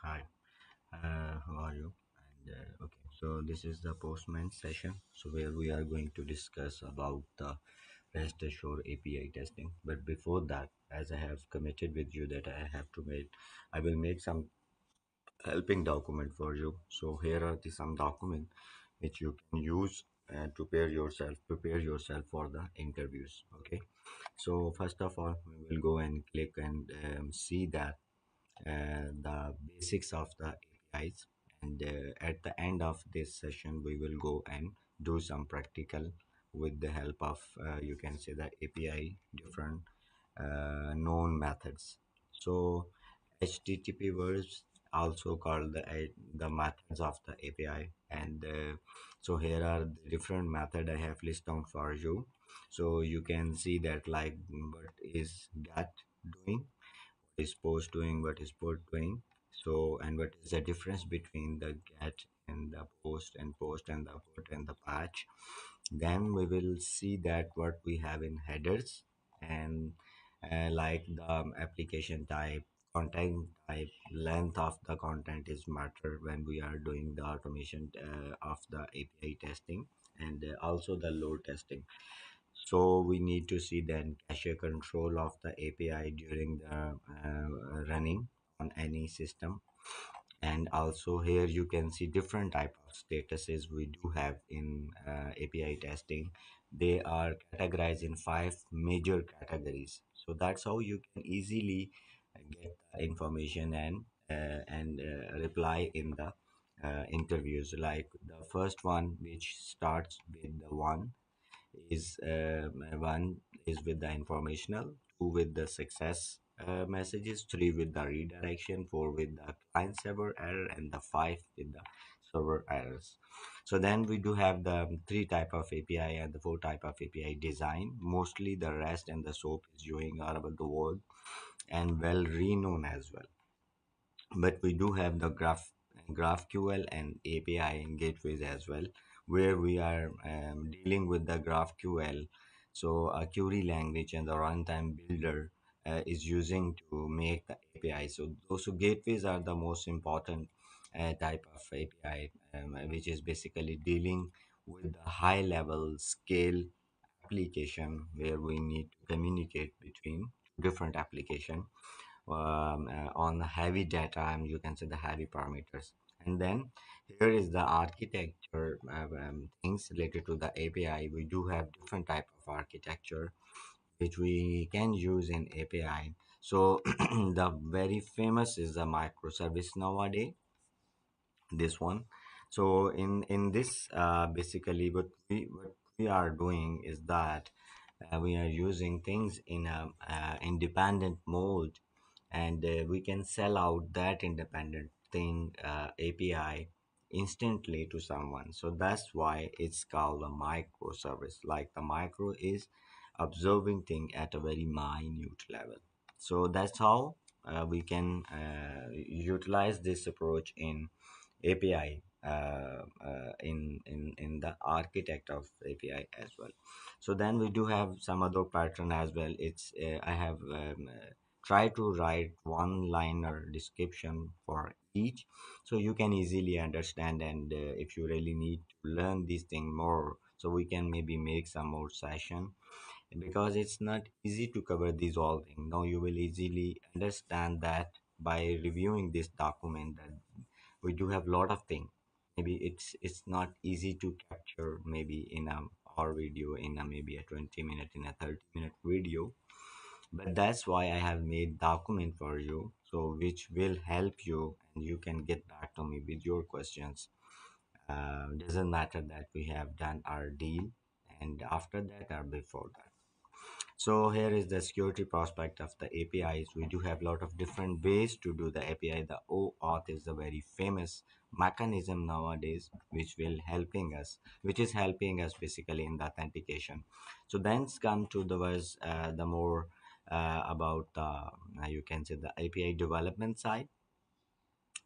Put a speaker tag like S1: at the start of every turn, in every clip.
S1: Hi, how are you? Okay, so this is the Postman session. So where we are going to discuss about the REST Assure API testing. But before that, as I have committed with you that I will make some helping document for you. So here are the some document which you can use and prepare yourself for the interviews. Okay. So first of all, we will go and click and see that the basics of the APIs. And at the end of this session, we will go and do some practical with the help of, you can say, the API different known methods. So HTTP words also called the methods of the API. And so here are the different method I have listed down for you. So you can see that like what is GET doing, is post doing, what is put doing. So and what is the difference between the get and the post and the put and the patch. Then we will see that what we have in headers, and like the application type, content type, length of the content is matter when we are doing the automation of the API testing, and also the load testing. So we need to see then cache control of the API during the running on any system. And also here you can see different type of statuses we do have in API testing. They are categorized in five major categories. So that's how you can easily get the information and reply in the interviews. Like the first one, which starts with the one is with the informational, two with the success messages, three with the redirection, four with the client server error, and the five with the server errors. So then we do have the three type of API and the four type of API design. Mostly the REST and the SOAP is doing all over the world and well renowned as well. But we do have the GraphQL and API and gateways as well, where we are dealing with the GraphQL. So a query language and the runtime builder is using to make the API. So those gateways are the most important type of API, which is basically dealing with the high level scale application where we need to communicate between different application on heavy data, and you can say the heavy parameters. And then here is the architecture things related to the API. We do have different type of architecture which we can use in API. So the very famous is the microservice nowadays, this one. So in this basically what we are doing is that we are using things in a independent mode, and we can sell out that independent thing API instantly to someone. So that's why it's called a microservice. Like the micro is observing thing at a very minute level. So that's how we can utilize this approach in API in the architect of API as well. So then we do have some other pattern as well. It's I have tried to write one liner description for each, so you can easily understand. And if you really need to learn this thing more, so we can maybe make some more session, because it's not easy to cover these all things. Now you will easily understand that by reviewing this document, that we do have lot of things. Maybe it's not easy to capture maybe in a our video in a maybe a 20 minute, in a 30-minute video. But that's why I have made document for you, so which will help you and you can get back to me with your questions. Doesn't matter that we have done our deal and after that or before that. So here is the security prospect of the APIs. We do have a lot of different ways to do the API. The OAuth is a very famous mechanism nowadays, which is helping us basically in the authentication. So then come to the more about you can say the API development side.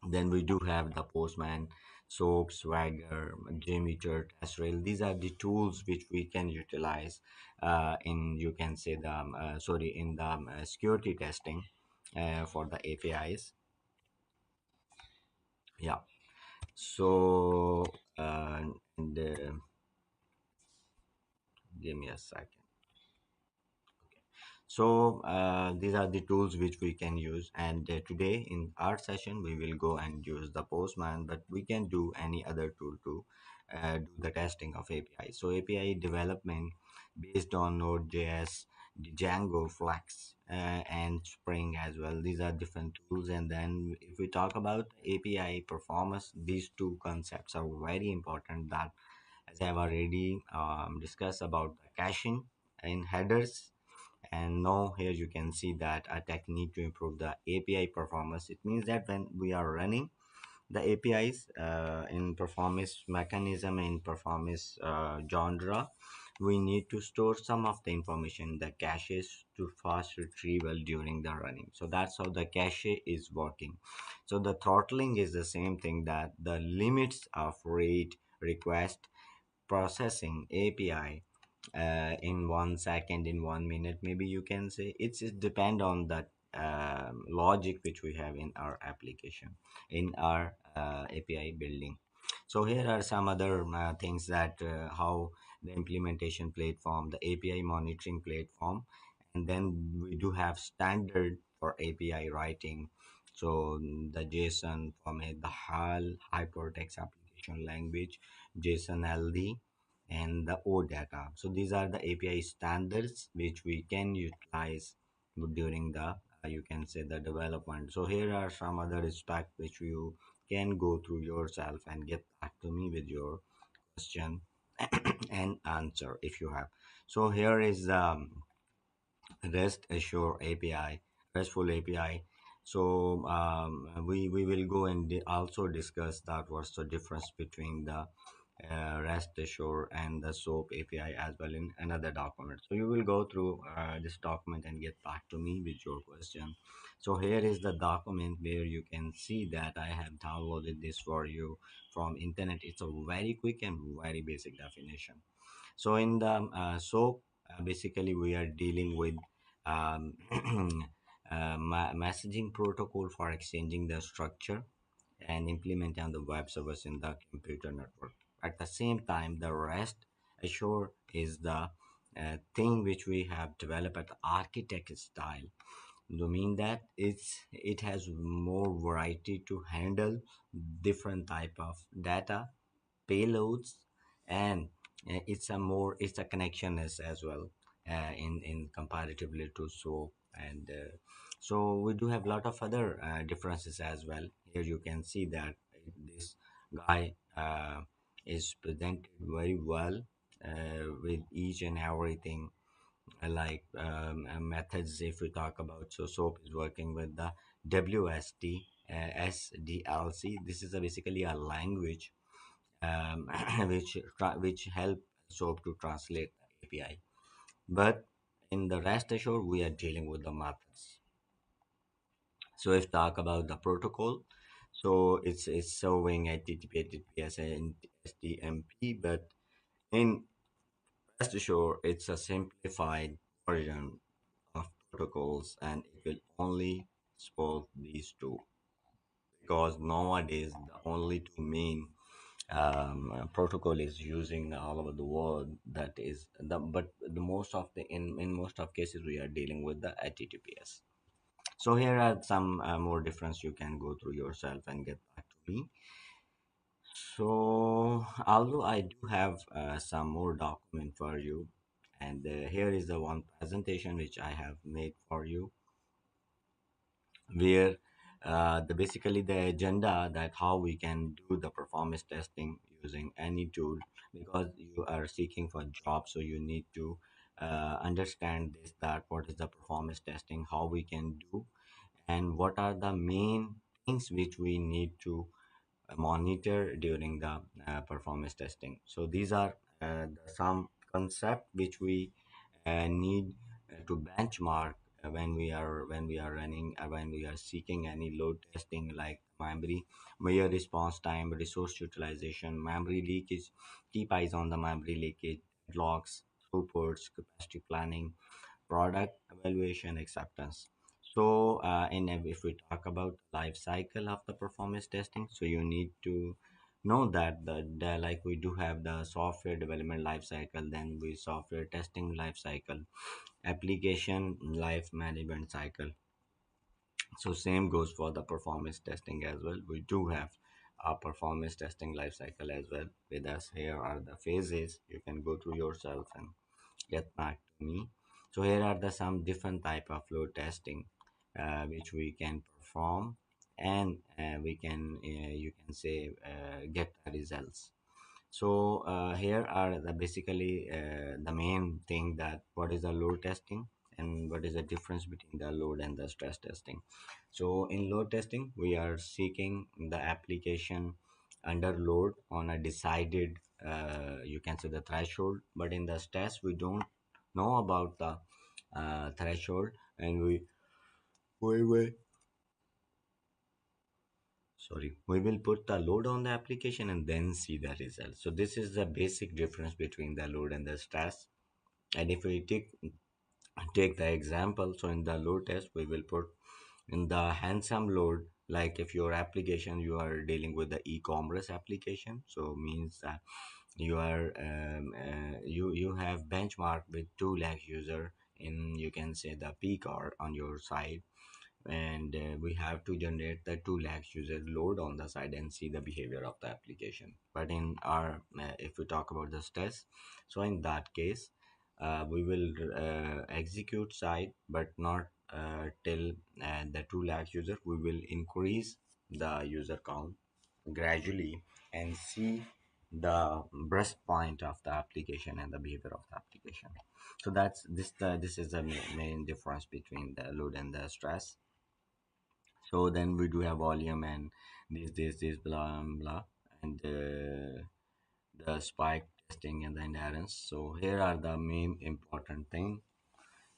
S1: Then we do have the Postman, SOAP, Swagger, JMeter, TestRail. These are the tools which we can utilize in, you can say, the in the security testing for the APIs. Yeah. So, and give me a second. So these are the tools which we can use. And today in our session, we will go and use the Postman, but we can do any other tool to do the testing of API. So API development based on Node.js, Django, Flex, and Spring as well. These are different tools. And then if we talk about API performance, these two concepts are very important. That as I've already discussed about the caching in headers, and now here you can see that a technique to improve the API performance. It means that when we are running the APIs in performance mechanism, in performance genre, we need to store some of the information in the caches to fast retrieval during the running. So that's how the cache is working. So the throttling is the same thing, that the limits of rate request processing API in 1 second, in 1 minute, maybe you can say. It depend on the logic which we have in our application, in our API building. So here are some other things that how the implementation platform, the API monitoring platform, and then we do have standard for API writing. So the JSON format, the HAL hypertext application language, JSON LD, and the OData. So these are the API standards which we can utilize during the you can say the development. So here are some other aspects which you can go through yourself and get back to me with your question and answer if you have. So here is REST Assure API, RESTful API. So we will go and also discuss that what's the difference between the REST Assure and the SOAP API as well in another document. So you will go through this document and get back to me with your question. So here is the document where you can see that I have downloaded this for you from internet. It's a very quick and very basic definition. So in the SOAP, basically we are dealing with um, messaging protocol for exchanging the structure and implementing on the web service in the computer network. At the same time, the REST assure is the thing which we have developed at the architect style. Do mean that it has more variety to handle different type of data payloads, and it's a connectionness as well in comparatively to SOAP. And so we do have a lot of other differences as well. Here you can see that this guy is presented very well with each and everything, like methods. If we talk about, so SOAP is working with the WST SDLC. This is basically a language which help SOAP to translate the API. But in the rest assured, we are dealing with the methods. So if talk about the protocol, so it's serving HTTP, HTTPS, and STMP, but in rest assured, it's a simplified version of protocols, and it will only support these two, because nowadays the only two main protocol is using all over the world, that is the, but the most of the in most of cases we are dealing with the HTTPS. So here are some more difference you can go through yourself and get back to me. So although I do have some more document for you, and here is the one presentation which I have made for you, where the basically the agenda that how we can do the performance testing using any tool, because you are seeking for job, so you need to understand this, that what is the performance testing, how we can do, and what are the main things which we need to monitor during the performance testing. So these are some concept which we need to benchmark when we are running when we are seeking any load testing, like memory, measure response time, resource utilization, memory leakage, keep eyes on the memory leakage, logs, throughputs, capacity planning, product evaluation, acceptance. So, if we talk about life cycle of the performance testing, so you need to know that the like we do have the software development life cycle, then we software testing life cycle, application life management cycle. So same goes for the performance testing as well. We do have a performance testing life cycle as well with us. Here are the phases. You can go through yourself and get back to me. So here are the some different type of load testing which we can perform, and we can you can say get the results. So here are the basically the main thing, that what is the load testing and what is the difference between the load and the stress testing. So in load testing, we are seeking the application under load on a decided, you can say the threshold, but in the stress, we don't know about the threshold, and we will put the load on the application and then see the result. So this is the basic difference between the load and the stress. And if we take the example, so in the load test we will put in the handsome load, like if your application, you are dealing with the e-commerce application, so means that you are you have benchmark with 2 lakh user in, you can say, the peak hour on your side, and we have to generate the 2 lakhs user load on the side and see the behavior of the application. But in our if we talk about the stress, so in that case we will execute side, but not till the 2 lakhs user. We will increase the user count gradually and see the burst point of the application and the behavior of the application. So that's this is the main difference between the load and the stress. So then we do have volume and this blah blah, and the spike testing and the endurance. So here are the main important thing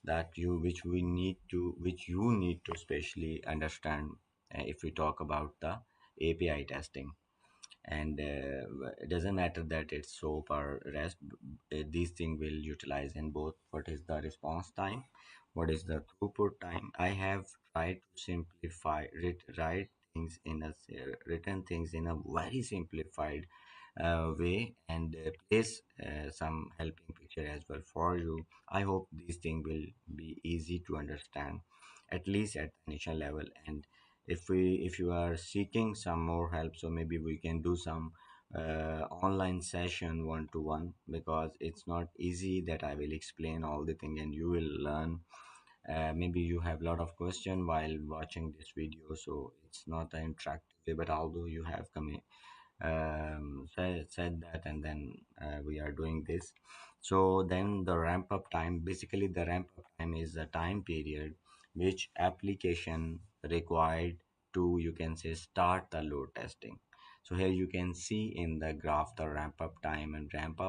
S1: that which you need to especially understand if we talk about the API testing. And it doesn't matter that it's soap or rest. These things will utilize in both. What is the response time, what is the throughput time. I have tried to simplify write things in a written things in a very simplified way, and place some helping picture as well for you. I hope these things will be easy to understand, at least at the initial level. And if you are seeking some more help, so maybe we can do some online session one to one, because it's not easy that I will explain all the thing and you will learn. Maybe you have a lot of question while watching this video, so it's not an interactive way, but although you have said that, and then we are doing this. So then the ramp up time, basically the ramp up time is the time period which application required to, you can say, start the load testing. So here you can see in the graph the ramp up time and ramp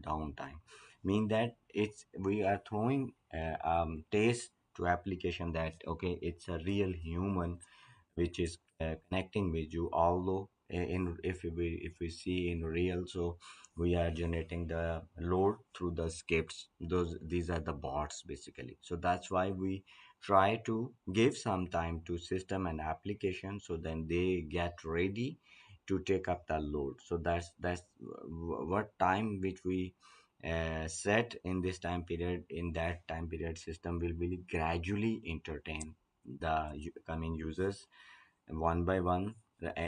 S1: down time, mean that it's we are throwing test to application that okay, it's a real human which is connecting with you. Although in if we see in real, so we are generating the load through the scripts. These are the bots basically. So that's why we try to give some time to system and application, so then they get ready to take up the load. So what time which we set in this time period. In that time period, system will be gradually entertain the coming users one by one,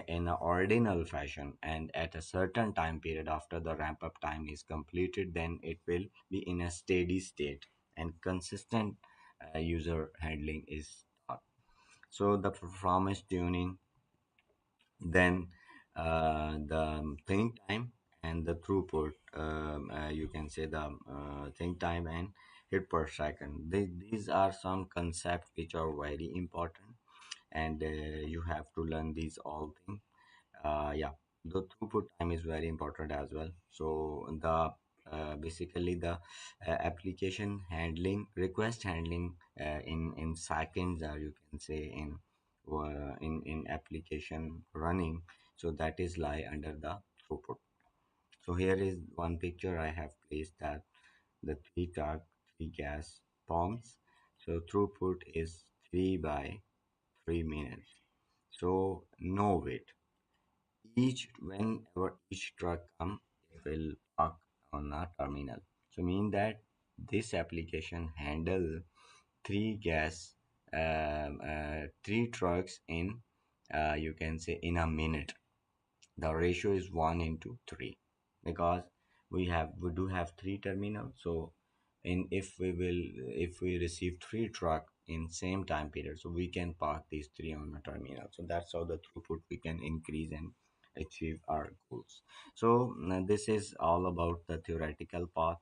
S1: in an ordinal fashion, and at a certain time period after the ramp up time is completed, then it will be in a steady state and consistent user handling is taught. So the performance tuning, then the think time and the throughput, you can say the think time and hit per second. These are some concepts which are very important, and you have to learn these all things. Yeah, the throughput time is very important as well. So the basically the application handling, request handling in seconds, or you can say in application running. So that is lie under the throughput. So here is one picture I have placed, that the three gas pumps. So throughput is 3 by 3 minutes. So no wait. Whenever each truck come, it will park on a terminal. So mean that this application handle three trucks in, you can say, in a minute. The ratio is 1 into 3 because we do have three terminals. So in if we receive three truck in same time period, so we can park these three on a terminal. So that's how the throughput we can increase and achieve our goals. So this is all about the theoretical part.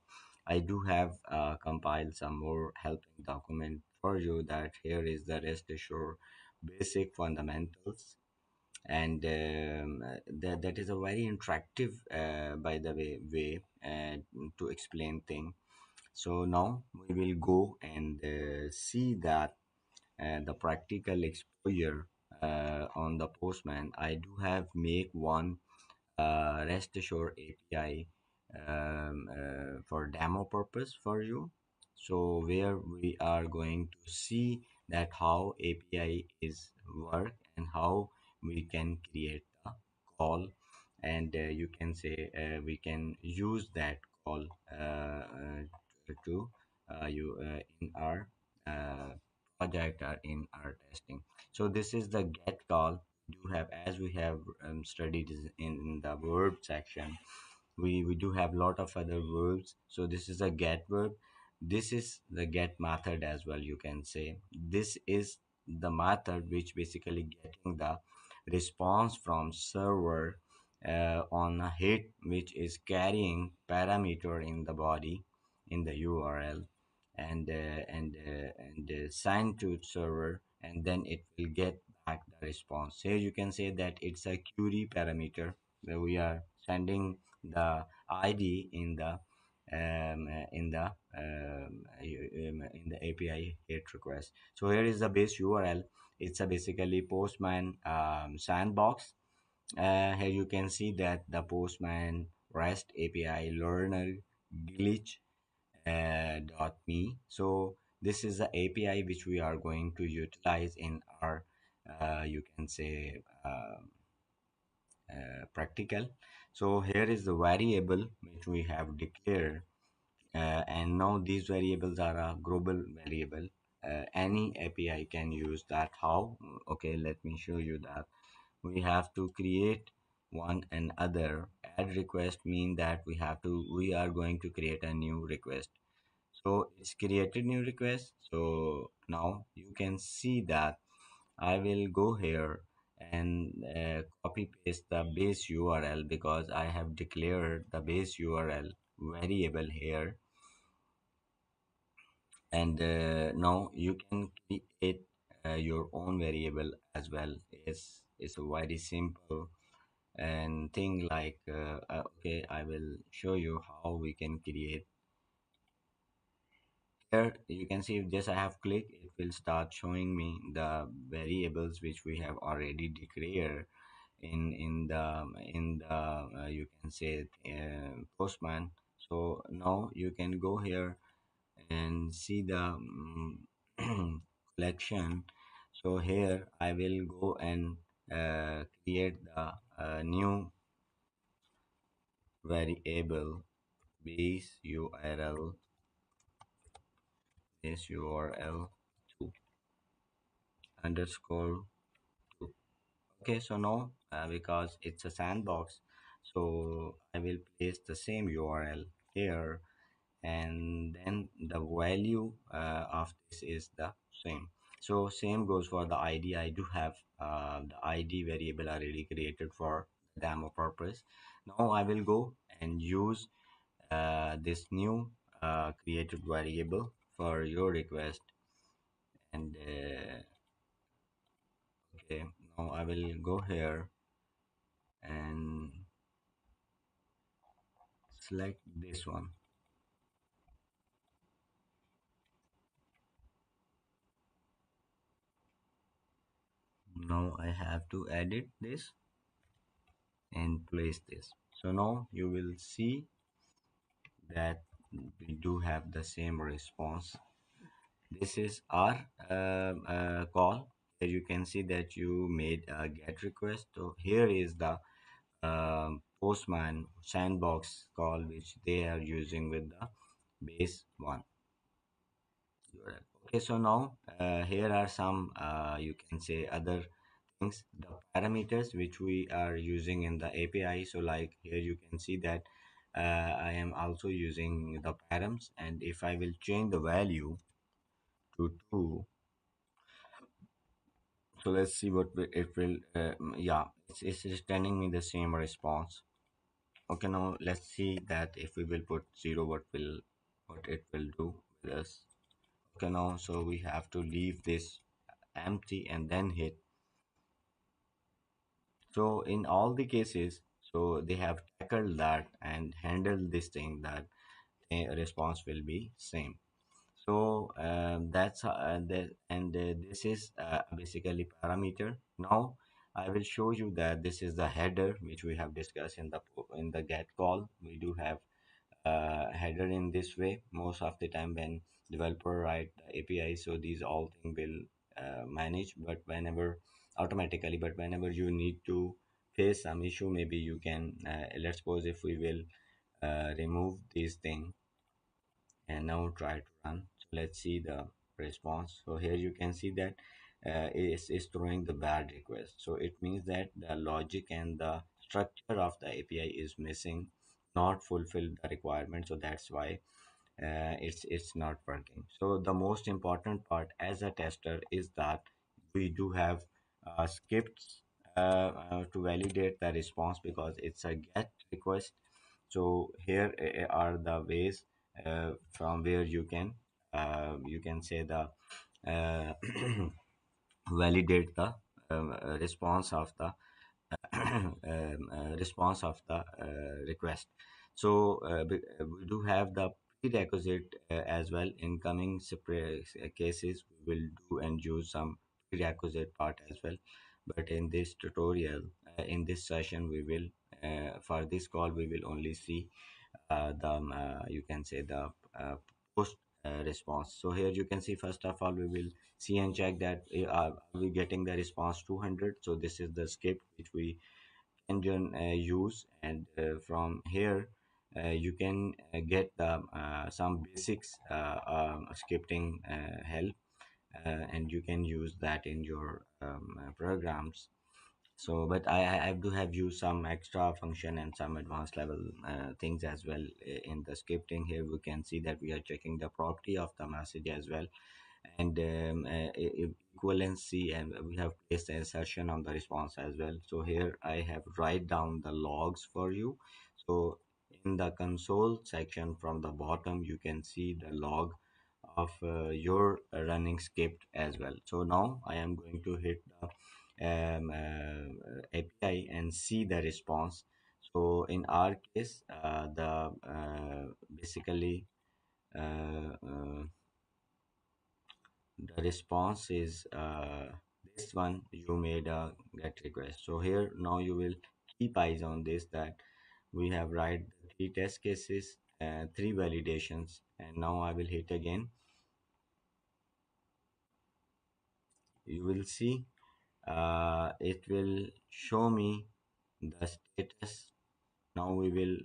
S1: I do have compiled some more helping document for you. That here is the rest assured basic fundamentals, and that is a very interactive, by the way, to explain thing. So now we will go and see that the practical exposure on the Postman. I do have make one rest assured API for demo purpose for you. So where we are going to see that how API is work and how we can create the call, and you can say we can use that call to you in our uh, project or in our testing. So this is the get call. Do have, as we have studied in the verb section, we do have lot of other verbs. So this is a get verb. This is the get method as well, you can say. This is the method which basically getting the response from server on a hit, which is carrying parameter in the body, in the URL, and send to server, and then it will get back the response. Here you can say that it's a query parameter where we are sending the ID in the API hit request. So here is the base URL. It's a basically Postman sandbox. Here you can see that the Postman REST API learner glitch .me. So this is the API which we are going to utilize in our, you can say, practical. So here is the variable which we have declared, and now these variables are a global variable. Any API can use that. How? Okay, let me show you that. We have to create one and other. Add request mean that we are going to create a new request. So it's created new request. So now you can see that I will go here and copy paste the base URL, because I have declared the base URL variable here. And now you can create your own variable as well. It's a very simple and thing, like okay, I will show you how we can create. Here you can see, if just I have clicked, it will start showing me the variables which we have already declared in the you can say Postman. So now you can go here and see the collection. So here I will go and create the new variable base URL, base URL 2 underscore 2. Okay, so now because it's a sandbox, so I will place the same URL here, and then the value of this is the same. So same goes for the ID. I do have the ID variable already created for demo purpose. Now I will go and use this new created variable for your request, and okay, now I will go here and select this one. Now I have to edit this and place this. So now you will see that we do have the same response. This is our call. Here you can see that you made a get request. So here is the Postman sandbox call which they are using with the base one. Okay, so now here are some you can say other things, the parameters which we are using in the API. So like here you can see that I am also using the params, and if I will change the value to 2, so let's see what it will yeah, it's returning me the same response. Okay, now let's see that if we will put 0, what it will do with us. Okay, now so we have to leave this empty and then hit. So in all the cases, so they have tackled that and handled this thing that a response will be same. So that's and this is basically parameter. Now I will show you that this is the header which we have discussed in the get call. We do have header in this way most of the time when developer write the API. So these all thing will manage, but whenever automatically, but whenever you need to face some issue, maybe you can let's suppose if we will remove this thing and now try to run. So let's see the response. So here you can see that is throwing the bad request. So it means that the logic and the structure of the API is missing, not fulfill the requirement. So that's why it's not working. So the most important part as a tester is that we do have scripts to validate the response because it's a get request. So here are the ways from where you can say the uh, validate the response of the response of the request. So we do have the prerequisite as well. In coming cases, we will do and use some prerequisite part as well. But in this tutorial, in this session, we will for this call we will only see the you can say the post response. So here you can see first of all we will see and check that are we getting the response 200. So this is the script which we can use, and from here you can get the some basics scripting help, and you can use that in your programs. So but I do have used some extra function and some advanced level things as well in the scripting. Here we can see that we are checking the property of the message as well, and equivalency, and we have placed an assertion on the response as well. So here I have write down the logs for you. So in the console section from the bottom you can see the log of your running script as well. So now I am going to hit the API and see the response. So in our case the basically uh, uh, the response is this one, you made a get request. So here now you will keep eyes on this, that we have write three test cases, three validations, and now I will hit again. You will see it will show me the status. Now we will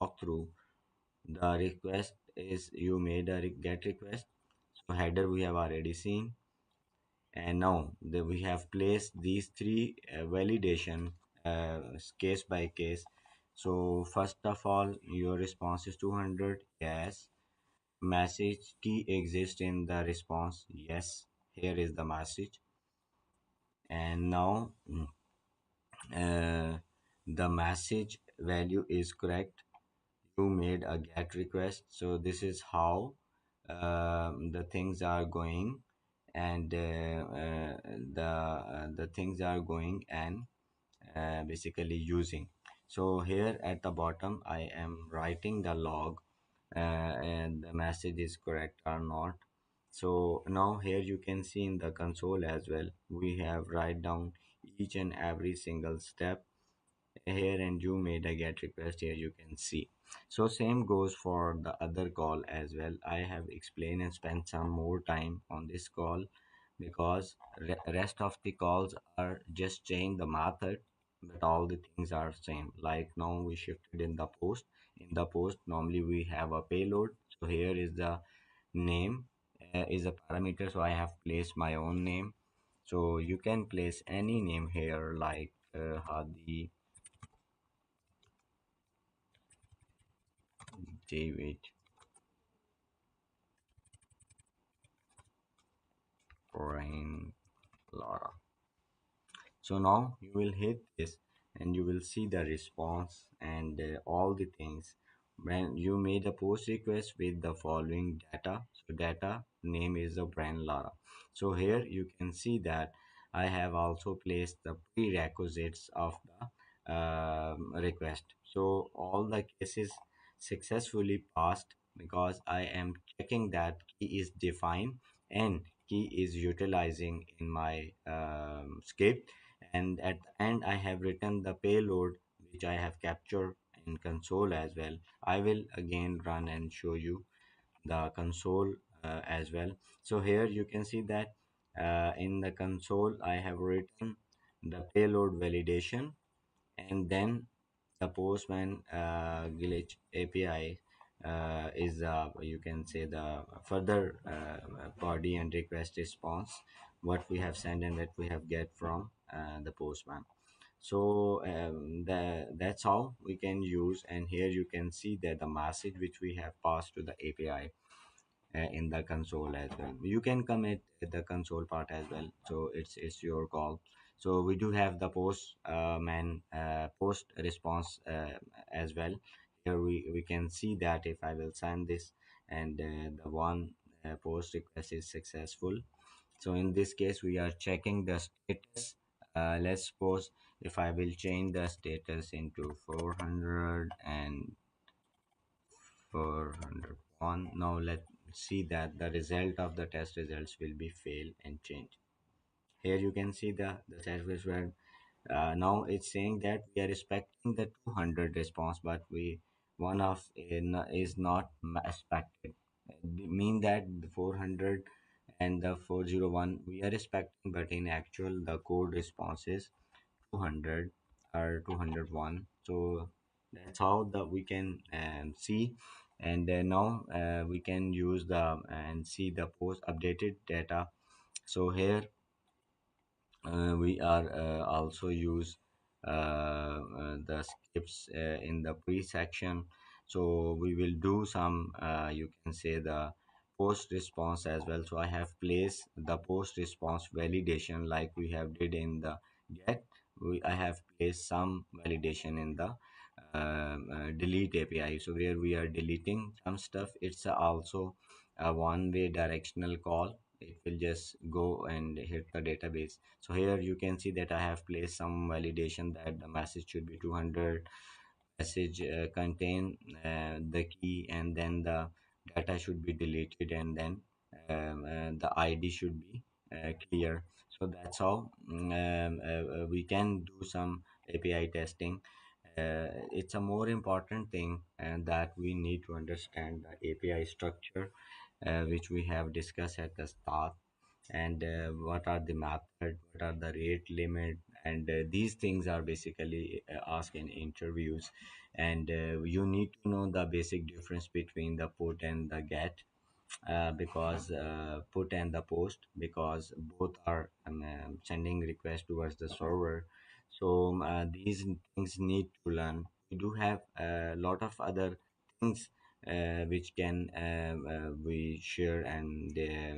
S1: walk through. The request is you made a get request. So header we have already seen, and now that we have placed these three validation case by case. So first of all your response is 200, yes. Message key exists in the response, yes. Here is the message. And now uh, the message value is correct. You made a get request. So this is how the things are going, and the things are going and basically using. So here at the bottom I am writing the log, and the message is correct or not. So now here you can see in the console as well we have write down each and every single step here, and you made a get request. Here you can see. So same goes for the other call as well. I have explained and spent some more time on this call because rest of the calls are just change the method, but all the things are same. Like now we shifted in the post. In the post normally we have a payload. So here is the name, is a parameter, so I have placed my own name. So you can place any name here like Hadi David Brian Laura. So now you will hit this and you will see the response and all the things. When you made a post request with the following data, so data name is the brand Lara. So here you can see that I have also placed the prerequisites of the request. So all the cases successfully passed because I am checking that key is defined and key is utilizing in my script, and at the end I have written the payload which I have captured in console as well. I will again run and show you the console as well. So here you can see that in the console I have written the payload validation, and then the Postman glitch API is you can say the further body and request response what we have sent and that we have get from the Postman. So that's how we can use, and here you can see that the message which we have passed to the API in the console as well. You can commit the console part as well, so it's your call. So we do have the post response as well. Here we can see that if I will send this and the one post request is successful. So in this case we are checking the status. Let's suppose if I will change the status into 400 and 401. Now let's see that the result of the test results will be fail and change. Here you can see the test results were now it's saying that we are expecting the 200 response, but we one of in is not expected. Mean that the 400 and the 401 we are expecting, but in actual the code response is 200 or 201. So that's how the we can see, and now we can use the and see the post updated data. So here we are also use the scripts in the pre-section. So we will do some you can say the post response as well. So I have placed the post response validation like we have did in the get. I have placed some validation in the delete API. So where we are deleting some stuff, it's also a one-way directional call. It will just go and hit the database. So here you can see that I have placed some validation that the message should be 200, message contain the key, and then the data should be deleted, and then the ID should be clear. So that's how we can do some API testing. It's a more important thing, and that we need to understand the API structure, which we have discussed at the start, and what are the method, what are the rate limit, and these things are basically asked in interviews. And you need to know the basic difference between the put and the get, because put and the post, because both are sending request towards the server. So these things need to learn. We do have a lot of other things which can we share and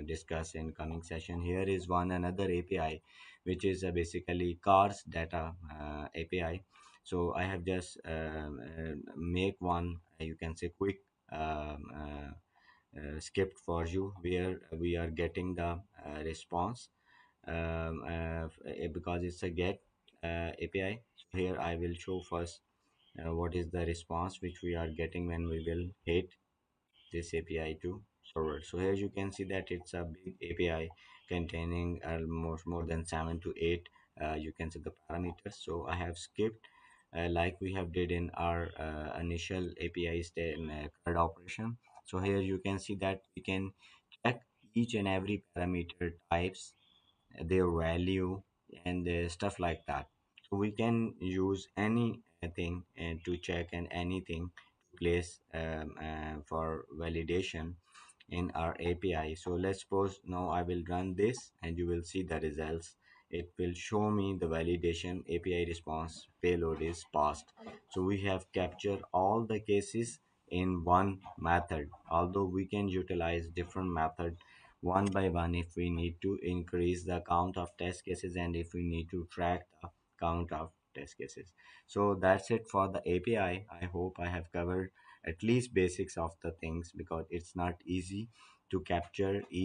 S1: discuss in coming session. Here is one another API which is basically cars data API. So I have just make one you can say quick script for you where we are getting the response because it's a get API. So here I will show first what is the response which we are getting when we will hit this API to server. So here you can see that it's a big API containing almost more than 7 to 8 you can see the parameters. So I have skipped like we have did in our initial API CRUD operation. So here you can see that we can check each and every parameter types, their value, and stuff like that. So we can use anything to check and anything to place for validation in our API. So let's suppose now I will run this and you will see the results. It will show me the validation API response payload is passed. So we have captured all the cases in one method, although we can utilize different method one by one if we need to increase the count of test cases and if we need to track the count of test cases. So that's it for the API. I hope I have covered at least basics of the things because it's not easy to capture each